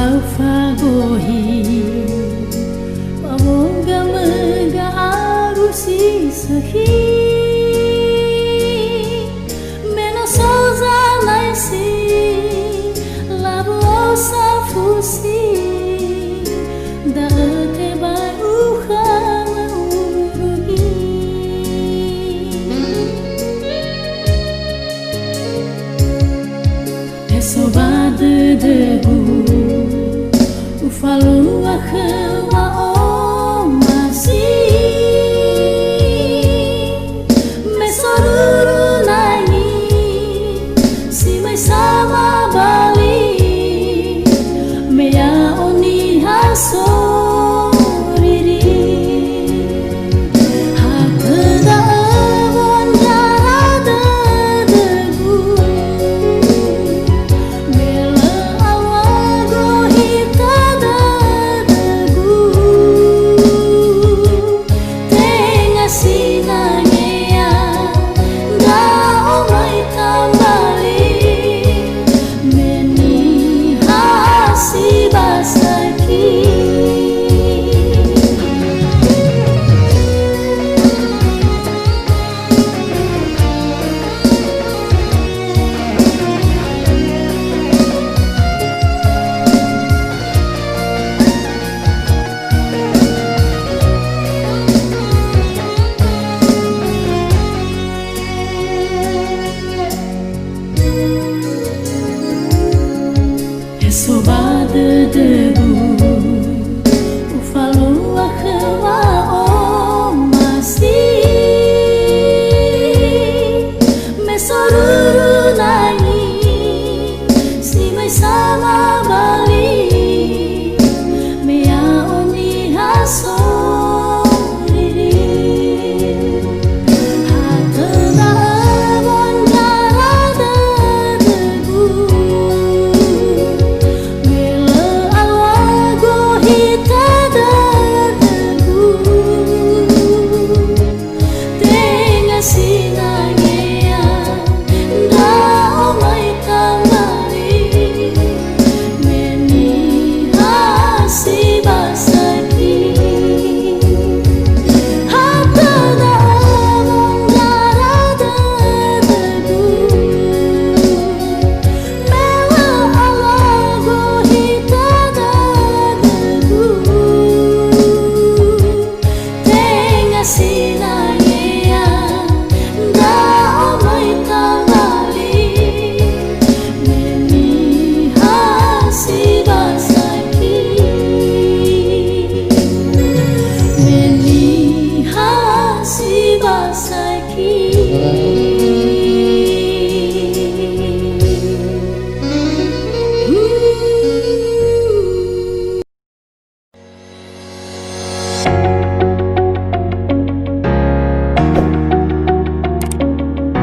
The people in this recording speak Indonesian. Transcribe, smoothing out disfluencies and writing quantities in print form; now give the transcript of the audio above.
fagohi pamoga mega arusi sahi menos soza laisi labu osa fusi da te bai uhana urugi esobade debu falou a cama o masi me soruru nani si me sama bali me ya oni haso sobade debu o falou a cama o masi me soruru nani si me sama bali me a oni haso